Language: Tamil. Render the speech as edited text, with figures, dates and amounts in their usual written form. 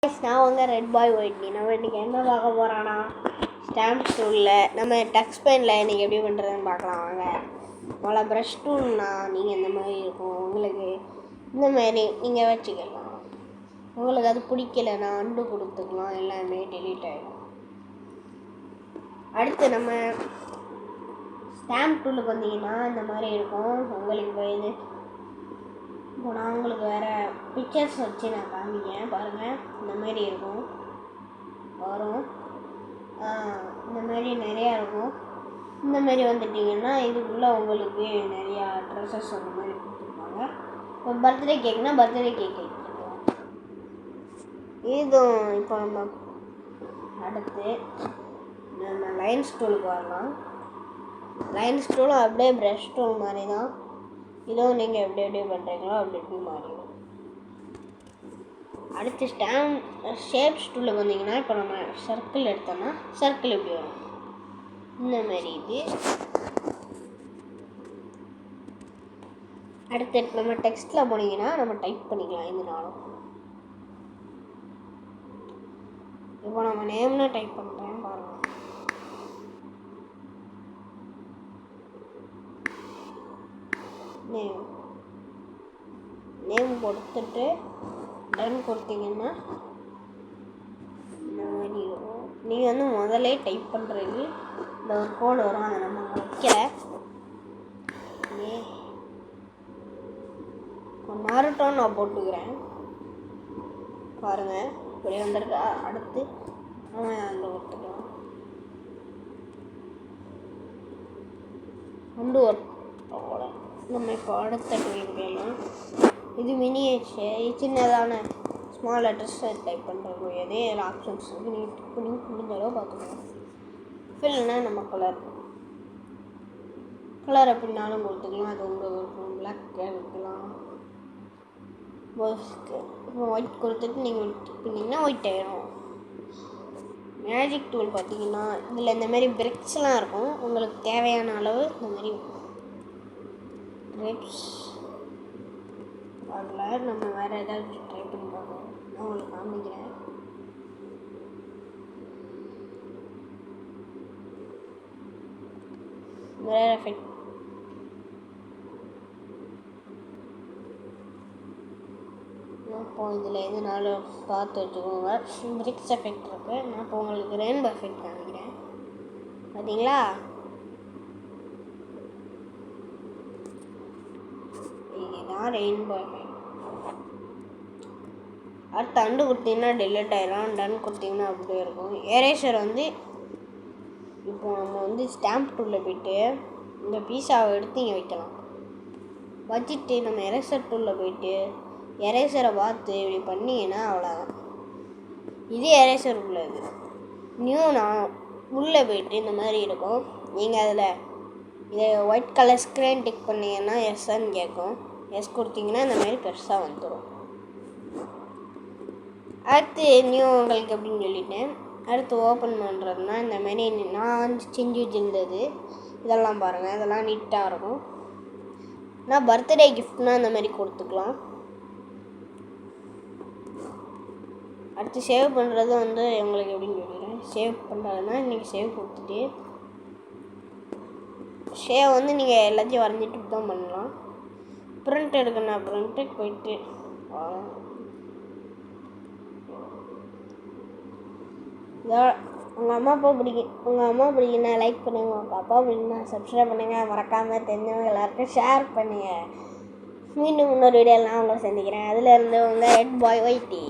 நான் உங்க ரெட் பாய் ஒயிட்னி. நம்ம இன்றைக்கி என்ன பார்க்க போகிறோன்னா ஸ்டாம்ப் டூலில் நம்ம டச் பெனில் இன்றைக்கி எப்படி பண்ணுறதுன்னு பார்க்கலாம் வாங்க. முதல்ல ப்ரஷ் டூல்னா நீங்கள் இந்த மாதிரி இருக்கும், உங்களுக்கு இந்த மாதிரி நீங்கள் வச்சுக்கலாம். உங்களுக்கு அது பிடிக்கலைன்னா அண்டு கொடுத்துக்கலாம், எல்லாமே டெலீட் ஆகிடும். அடுத்து நம்ம ஸ்டாம்ப் டூலுக்கு வந்தீங்கன்னா இந்த மாதிரி இருக்கும். உங்களுக்கு இது இப்போ நான் உங்களுக்கு வேறு பிக்சர்ஸ் வச்சு நான் காமிக்கிறேன் பாருங்கள். இந்த மாதிரி இருக்கும், வரும் இந்த மாதிரி நிறையா இருக்கும். இந்த மாதிரி வந்துட்டிங்கன்னா இதுக்குள்ளே உங்களுக்கு நிறையா ட்ரெஸ்ஸஸ் அந்த மாதிரி கொடுத்துருப்பாங்க. இப்போ பர்த்டே கேக்குனா பர்த்டே கேக் வச்சுருக்கோம். இதுவும் இப்போ நம்ம அடுத்து நம்ம லைன் ஸ்டூலுக்கு வரலாம். லைன் ஸ்டூலும் அப்படியே ப்ரஷ் டூல் மாதிரி தான். இதுவும் நீங்கள் எப்படி எப்படி பண்ணுறீங்களோ அப்படி எப்படி மாறிடும். அடுத்து ஷேப் ஸ்டூலுக்கு வந்தீங்கன்னா இப்போ நம்ம சர்க்கிள் எடுத்தோம்னா சர்க்கிள் எப்படி வரும், இந்த மாதிரி இது. அடுத்து நம்ம டெக்ஸ்ட்டில் போனீங்கன்னா நம்ம டைப் பண்ணிக்கலாம் எதுனாலும். இப்போ நம்ம நேம்னு டைப் பண்ணுறேன் பாருங்கள். நேம் கொடுத்துட்டு டன் கொடுத்தீங்கன்னா இந்த மாதிரி இருக்கும். நீங்கள் வந்து முதல்ல டைப் பண்ணுறது இந்த ஒரு கோடு வரும், அதை நம்ம வைக்கல. நருட்டோன்னு நான் போட்டுக்கிறேன் பாருங்கள், இப்படி வந்துருக்கு. அடுத்து நம்ம அந்த கொடுத்துக்கலாம் அண்டு ஒர்க். அவ்வளோ நம்ம இப்போ அடுத்த டூல் போயிடலாம். இது மினியேச்சர், சின்னதான ஸ்மால் லெட்டர்ஸ் டைப் பண்ணுறது எதே ஆப்ஷன்ஸ் பண்ணி முடிஞ்ச அளவு பார்த்துக்கலாம். ஃபில்னா நம்ம கலர் எப்படினாலும் கொடுத்துக்கலாம், அது உங்கள் பிளாக் எடுக்கலாம். இப்போ ஒயிட் கொடுத்துட்டு நீங்கள் பண்ணிங்கன்னா ஒயிட் ஆகிடும். மேஜிக் டூல் பார்த்தீங்கன்னா இதில் இந்தமாரி பிரிக்ஸ்லாம் இருக்கும். உங்களுக்கு தேவையான அளவு இந்த மாதிரி பிரிக்ஸ் அதில் நம்ம வேறு ஏதாவது ட்ரை பண்ணி பார்க்கலாம். நான் உங்களுக்கு காமிக்கிறேன். வேறு எஃபெக்ட் இப்போ இதில் எதுனாலும் பார்த்து வச்சுக்கோங்க. பிரிக்ஸ் எஃபெக்ட் இருக்குது. நான் இப்போ உங்களுக்கு ரெயின்போ எஃபெக்ட் காமிக்கிறேன் பார்த்தீங்களா. இதுதான் ரெயின்போ எஃபெக்ட். அடுத்து அண்டு கொடுத்தீங்கன்னா டெலிட் ஆகிடும், டன் கொடுத்தீங்கன்னா அப்படியே இருக்கும். எரேசர் வந்து இப்போ நம்ம வந்து ஸ்டாம்ப் டூலில் போய்ட்டு இந்த பீஸாவை எடுத்து இங்கே வைக்கலாம். வச்சுட்டு நம்ம எரேசர் டூலில் போய்ட்டு எரேசரை பார்த்து இப்படி பண்ணிங்கன்னா அவ்வளோதான். இது எரேசர் உள்ளது. நான் உள்ளே போய்ட்டு இந்த மாதிரி இருக்கும். நீங்கள் அதில் இதை ஒயிட் கலர் ஸ்க்ரீன் டிக் பண்ணிங்கன்னா எஸ்ன்னு கேட்கும். எஸ் கொடுத்தீங்கன்னா இந்த மாதிரி பெருசாக வந்துடும். அடுத்து உங்களுக்கு எப்படின்னு சொல்லிட்டேன். அடுத்து ஓப்பன் பண்ணுறதுனா இந்த மாதிரி நான் செஞ்சு வச்சுருந்தது இதெல்லாம் பாருங்கள், இதெல்லாம் நீட்டாக இருக்கும். நான் பர்த்டே கிஃப்ட்னால் இந்த மாதிரி கொடுத்துக்கலாம். அடுத்து சேவ் பண்ணுறது வந்து உங்களுக்கு எப்படின்னு சொல்லிடுறேன். சேவ் பண்ணுறதுனா இன்றைக்கி சேவ் கொடுத்துட்டு சேவ் வந்து நீங்கள் எல்லாத்தையும் வரைஞ்சிட்டு தான் பண்ணலாம். ப்ரிண்ட் எடுக்கணும், ப்ரிண்ட்டுக்கு போயிட்டு உங்கள் அம்மா அப்பா பிடிக்குன்னா லைக் பண்ணுங்கள், உங்கள் அப்பா பிடிக்குன்னா சப்ஸ்கிரைப் பண்ணுங்கள், மறக்காமல் தெரிஞ்சவங்க எல்லாருக்கும் ஷேர் பண்ணுங்கள். மீண்டும் இன்னொரு வீடியோலாம் உங்களை சந்திக்கிறேன். அதில் இருந்து உங்கள் ரெட் பாய் ஒயிட்டி.